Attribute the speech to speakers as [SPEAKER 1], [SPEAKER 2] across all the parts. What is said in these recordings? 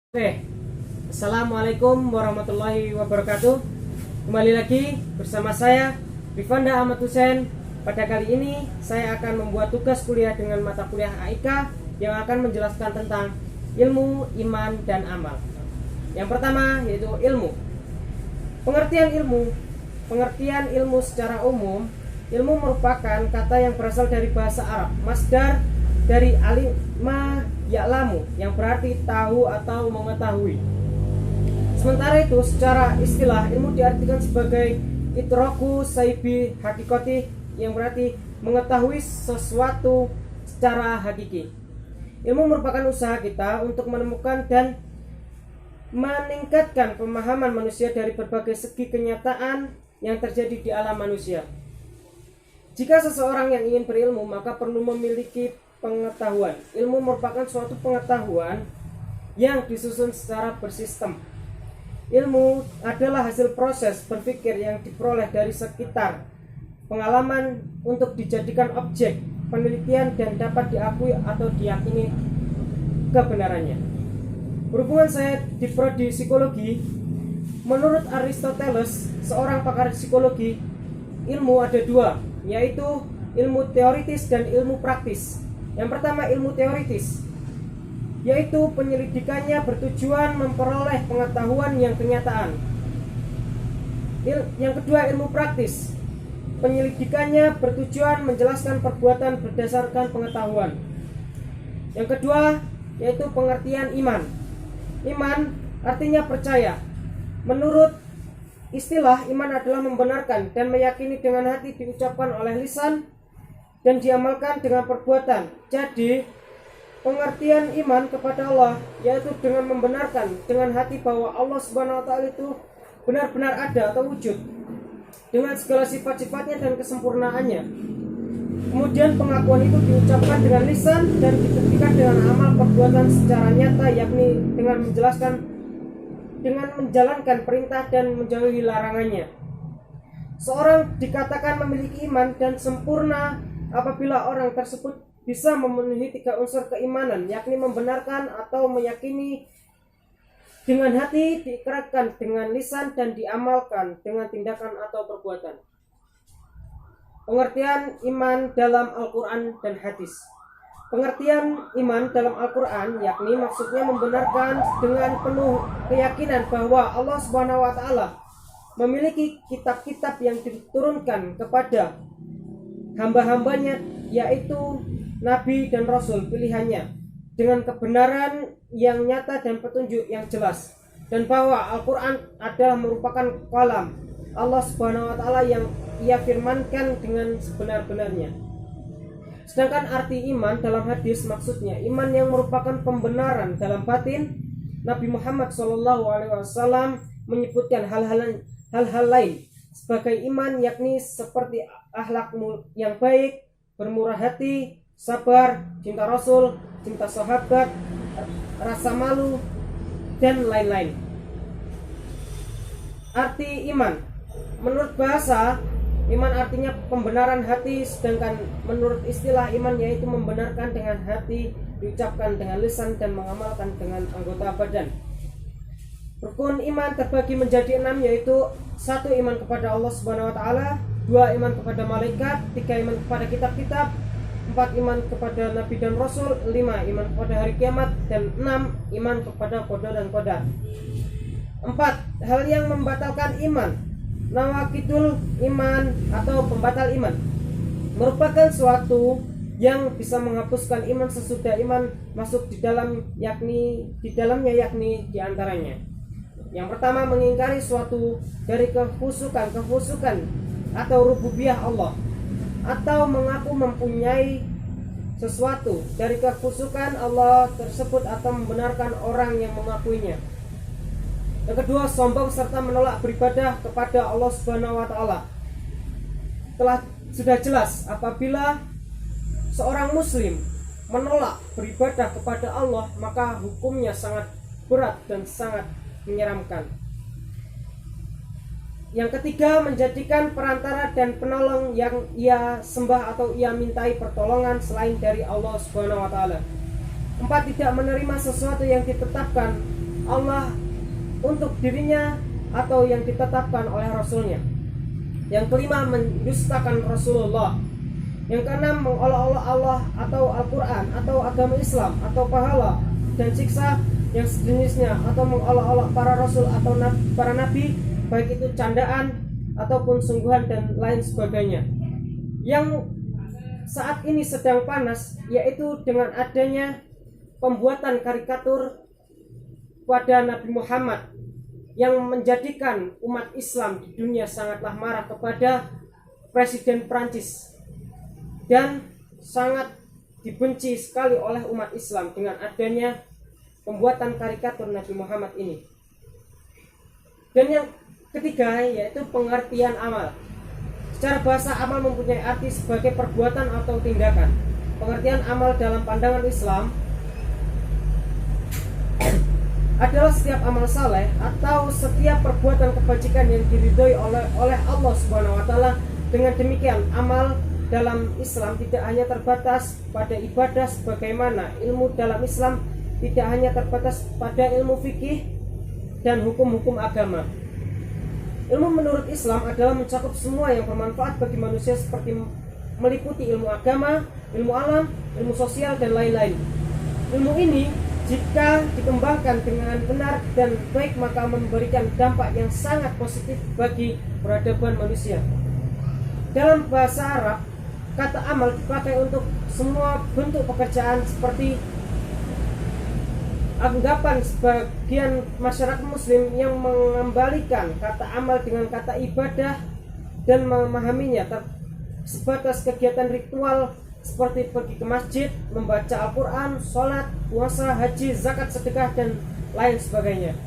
[SPEAKER 1] Oke, Assalamualaikum warahmatullahi wabarakatuh. Kembali lagi bersama saya Rifanda Ahmad Hussein. Pada kali ini saya akan membuat tugas kuliah dengan mata kuliah AIK yang akan menjelaskan tentang ilmu, iman, dan amal. Yang pertama yaitu ilmu. Pengertian ilmu. Pengertian ilmu secara umum, ilmu merupakan kata yang berasal dari bahasa Arab, masdar dari alima ya'lamu, yang berarti tahu atau mengetahui. Sementara itu secara istilah ilmu diartikan sebagai itroku saibi hakikoti, yang berarti mengetahui sesuatu secara hakiki. Ilmu merupakan usaha kita untuk menemukan dan meningkatkan pemahaman manusia dari berbagai segi kenyataan yang terjadi di alam manusia. Jika seseorang yang ingin berilmu, maka perlu memiliki pengetahuan. Ilmu merupakan suatu pengetahuan yang disusun secara bersistem. Ilmu adalah hasil proses berpikir yang diperoleh dari sekitar pengalaman untuk dijadikan objek penelitian dan dapat diakui atau diyakini kebenarannya. Berhubungan saya di prodi psikologi, menurut Aristoteles, seorang pakar psikologi, ilmu ada dua, yaitu ilmu teoritis dan ilmu praktis. Yang pertama ilmu teoritis, yaitu penyelidikannya bertujuan memperoleh pengetahuan yang kenyataan. Yang kedua ilmu praktis, penyelidikannya bertujuan menjelaskan perbuatan berdasarkan pengetahuan. Yang kedua yaitu pengertian iman. Iman artinya percaya. Menurut istilah, iman adalah membenarkan dan meyakini dengan hati, diucapkan oleh lisan, dan diamalkan dengan perbuatan. Jadi pengertian iman kepada Allah yaitu dengan membenarkan dengan hati bahwa Allah Subhanahu wa taala itu benar-benar ada atau wujud dengan segala sifat-sifatnya dan kesempurnaannya. Kemudian pengakuan itu diucapkan dengan lisan dan dibuktikan dengan amal perbuatan secara nyata, yakni dengan menjalankan perintah dan menjauhi larangannya. Seorang dikatakan memiliki iman dan sempurna apabila orang tersebut bisa memenuhi tiga unsur keimanan, yakni membenarkan atau meyakini dengan hati, diikrarkan dengan lisan, dan diamalkan dengan tindakan atau perbuatan. Pengertian iman dalam Al-Quran dan hadis. Pengertian iman dalam Al-Quran yakni maksudnya membenarkan dengan penuh keyakinan bahwa Allah Subhanahu wa taala memiliki kitab-kitab yang diturunkan kepada hamba-hambanya, yaitu nabi dan rasul pilihannya, dengan kebenaran yang nyata dan petunjuk yang jelas, dan bahwa Al-Quran adalah merupakan kalam Allah Subhanahu wa taala yang Ia firmankan dengan sebenar-benarnya. Sedangkan arti iman dalam hadis maksudnya iman yang merupakan pembenaran dalam batin. Nabi Muhammad SAW menyebutkan hal-hal lain sebagai iman, yakni seperti akhlak yang baik, bermurah hati, sabar, cinta Rasul, cinta sahabat, rasa malu, dan lain-lain. Arti iman menurut bahasa, iman artinya pembenaran hati, sedangkan menurut istilah iman yaitu membenarkan dengan hati, diucapkan dengan lisan, dan mengamalkan dengan anggota badan. Rukun iman terbagi menjadi 6, yaitu 1. Iman kepada Allah Subhanahu wa taala, 2. Iman kepada malaikat, 3. Iman kepada kitab-kitab, 4. Iman kepada nabi dan rasul, 5. Iman kepada hari kiamat, dan 6. Iman kepada qada dan qadar. 4. Hal yang membatalkan iman. Nawaqidul iman atau pembatal iman merupakan suatu yang bisa menghapuskan iman sesudah iman masuk di dalamnya, yakni diantaranya. Yang pertama, mengingkari suatu dari kehusukan atau rububiyah Allah, atau mengaku mempunyai sesuatu dari kehusukan Allah tersebut atau membenarkan orang yang mengakuinya. Yang kedua, sombong serta menolak beribadah kepada Allah Subhanahu wa taala. Sudah jelas apabila seorang muslim menolak beribadah kepada Allah, maka hukumnya sangat berat dan sangat menyeramkan. Yang ketiga, menjadikan perantara dan penolong yang ia sembah atau ia mintai pertolongan selain dari Allah Subhanahu wa taala. 4. Tidak menerima sesuatu yang ditetapkan Allah untuk dirinya atau yang ditetapkan oleh Rasulnya. Yang kelima, mendustakan Rasulullah. Yang keenam, mengolok-olok Allah atau Al-Quran atau agama Islam atau pahala dan siksa yang sejenisnya, atau mengolok-olok para rasul atau para nabi, baik itu candaan ataupun sungguhan dan lain sebagainya. Yang saat ini sedang panas, yaitu dengan adanya pembuatan karikatur pada Nabi Muhammad yang menjadikan umat Islam di dunia sangatlah marah kepada Presiden Prancis dan sangat dibenci sekali oleh umat Islam dengan adanya pembuatan karikatur Nabi Muhammad ini. Dan yang ketiga yaitu pengertian amal. Secara bahasa, amal mempunyai arti sebagai perbuatan atau tindakan. Pengertian amal dalam pandangan Islam adalah setiap amal saleh atau setiap perbuatan kebajikan yang diridhoi oleh Allah Subhanahu wa taala. Dengan demikian, amal dalam Islam tidak hanya terbatas pada ibadah, sebagaimana ilmu dalam Islam tidak hanya terbatas pada ilmu fikih dan hukum-hukum agama. Ilmu menurut Islam adalah mencakup semua yang bermanfaat bagi manusia, seperti meliputi ilmu agama, ilmu alam, ilmu sosial, dan lain-lain. Ilmu ini jika dikembangkan dengan benar dan baik, maka memberikan dampak yang sangat positif bagi peradaban manusia. Dalam bahasa Arab, kata amal dipakai untuk semua bentuk pekerjaan, seperti anggapan sebagian masyarakat muslim yang mengembalikan kata amal dengan kata ibadah dan memahaminya sebatas kegiatan ritual seperti pergi ke masjid, membaca Al-Quran, sholat, puasa, haji, zakat, sedekah, dan lain sebagainya.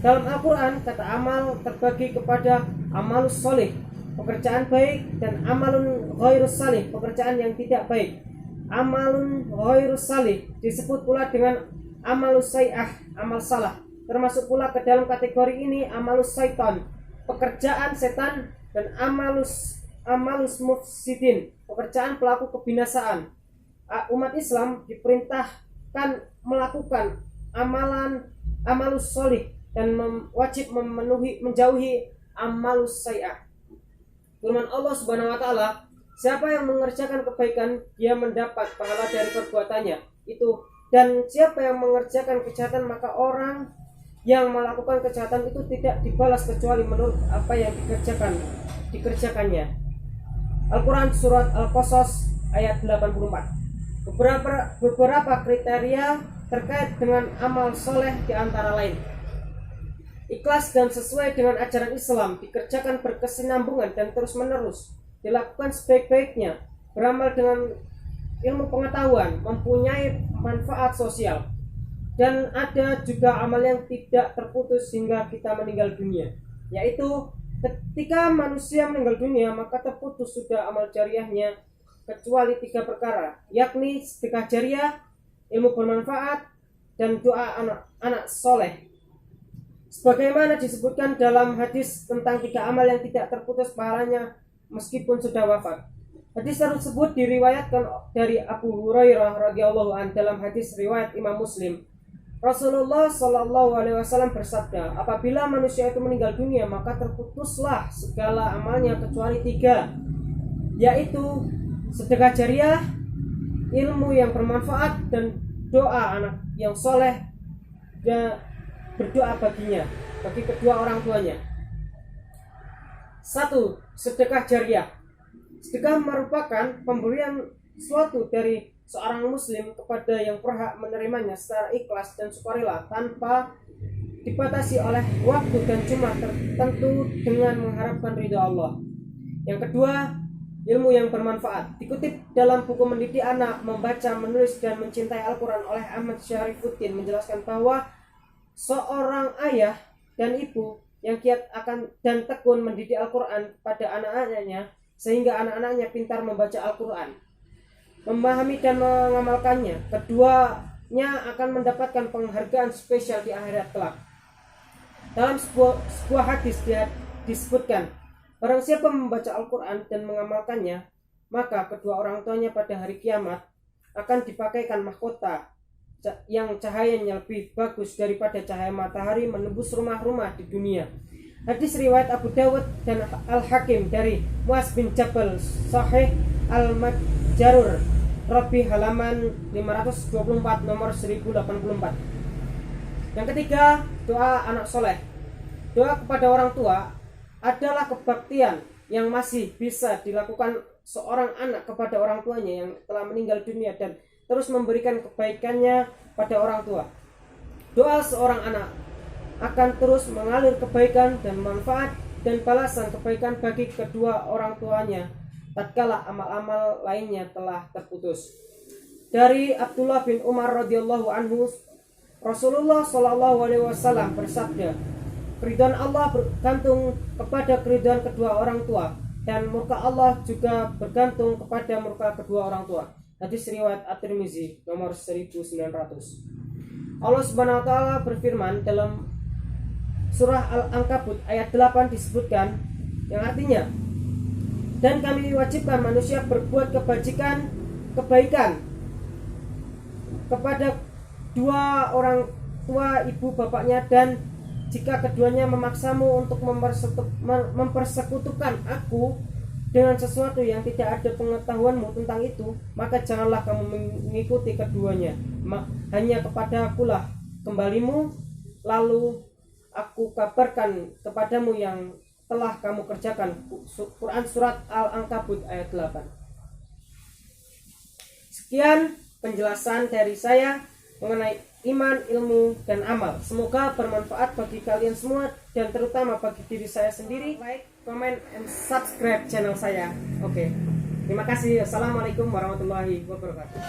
[SPEAKER 1] Dalam Al-Quran, kata amal terbagi kepada amalus solih, pekerjaan baik, dan amalun ghairus salih, pekerjaan yang tidak baik. Amalun ghairus salih disebut pula dengan amalus say'ah, amal salah. Termasuk pula ke dalam kategori ini amalus syaitan, pekerjaan setan, dan amalus mufsidin, pekerjaan pelaku kebinasaan. Umat Islam diperintahkan melakukan amalus solih dan wajib menjauhi amalus say'ah. Firman Allah Subhanahu wa taala, siapa yang mengerjakan kebaikan, dia mendapat pahala dari perbuatannya itu. Dan siapa yang mengerjakan kejahatan, maka orang yang melakukan kejahatan itu tidak dibalas kecuali menurut apa yang dikerjakannya. Al-Quran Surat Al-Qasas ayat 84. Beberapa kriteria terkait dengan amal soleh diantara lain: ikhlas dan sesuai dengan ajaran Islam, dikerjakan berkesinambungan dan terus menerus, dilakukan sebaik-baiknya, beramal dengan ilmu pengetahuan, mempunyai manfaat sosial. Dan ada juga amal yang tidak terputus hingga kita meninggal dunia, yaitu ketika manusia meninggal dunia maka terputus sudah amal jariahnya, kecuali 3 perkara, yakni sedekah jariah, ilmu bermanfaat, dan doa anak soleh. Sebagaimana disebutkan dalam hadis tentang 3 amal yang tidak terputus pahalanya meskipun sudah wafat. Hadis tersebut diriwayatkan dari Abu Hurairah radhiyallahu anhu dalam hadis riwayat Imam Muslim. Rasulullah Shallallahu alaihi wasallam bersabda, apabila manusia itu meninggal dunia maka terputuslah segala amalnya kecuali 3, yaitu sedekah jariah, ilmu yang bermanfaat, dan doa anak yang soleh dan berdoa baginya, bagi kedua orang tuanya. 1. Sedekah jariah. Sedekah merupakan pemberian suatu dari seorang muslim kepada yang berhak menerimanya secara ikhlas dan sukarela, tanpa dibatasi oleh waktu dan jumlah tertentu, dengan mengharapkan ridha Allah. Yang kedua, ilmu yang bermanfaat. Dikutip dalam buku Mendidik Anak, Membaca, Menulis, dan Mencintai Al-Quran oleh Ahmad Syarifuddin menjelaskan bahwa seorang ayah dan ibu yang giat akan dan tekun mendidik Al-Quran pada anak-anaknya sehingga anak-anaknya pintar membaca Al-Quran, memahami dan mengamalkannya, keduanya akan mendapatkan penghargaan spesial di akhirat kelak. Dalam sebuah hadis disebutkan, barang siapa membaca Al-Quran dan mengamalkannya, maka kedua orang tuanya pada hari kiamat akan dipakaikan mahkota yang cahayanya lebih bagus daripada cahaya matahari menembus rumah-rumah di dunia. Hadis riwayat Abu Dawud dan Al-Hakim dari Muaz bin Jabal, Sahih Al-Majrur, Rabi halaman 524 nomor 1084. Yang ketiga, doa anak soleh. Doa kepada orang tua adalah kebaktian yang masih bisa dilakukan seorang anak kepada orang tuanya yang telah meninggal dunia dan terus memberikan kebaikannya pada orang tua. Doa seorang anak akan terus mengalir kebaikan dan manfaat dan balasan kebaikan bagi kedua orang tuanya tatkala amal-amal lainnya telah terputus. Dari Abdullah bin Umar radhiyallahu anhu, Rasulullah shallallahu alaihi wasallam bersabda, keridhaan Allah bergantung kepada keridhaan kedua orang tua dan murka Allah juga bergantung kepada murka kedua orang tua. Hadis riwayat At-Tirmizi nomor 1900. Allah Subhanahu wa taala berfirman dalam surah Al-Ankabut ayat 8 disebutkan yang artinya, dan kami wajibkan manusia berbuat kebaikan kepada dua orang tua ibu bapaknya, dan jika keduanya memaksamu untuk mempersekutukan aku dengan sesuatu yang tidak ada pengetahuanmu tentang itu, maka janganlah kamu mengikuti keduanya. Hanya kepada akulah kembalimu, lalu aku kabarkan kepadamu yang telah kamu kerjakan. Quran surat Al-Ankabut ayat 8. Sekian penjelasan dari saya mengenai iman, ilmu, dan amal. Semoga bermanfaat bagi kalian semua dan terutama bagi diri saya sendiri. Like, comment, and subscribe channel saya. Oke. Terima kasih. Assalamualaikum warahmatullahi wabarakatuh.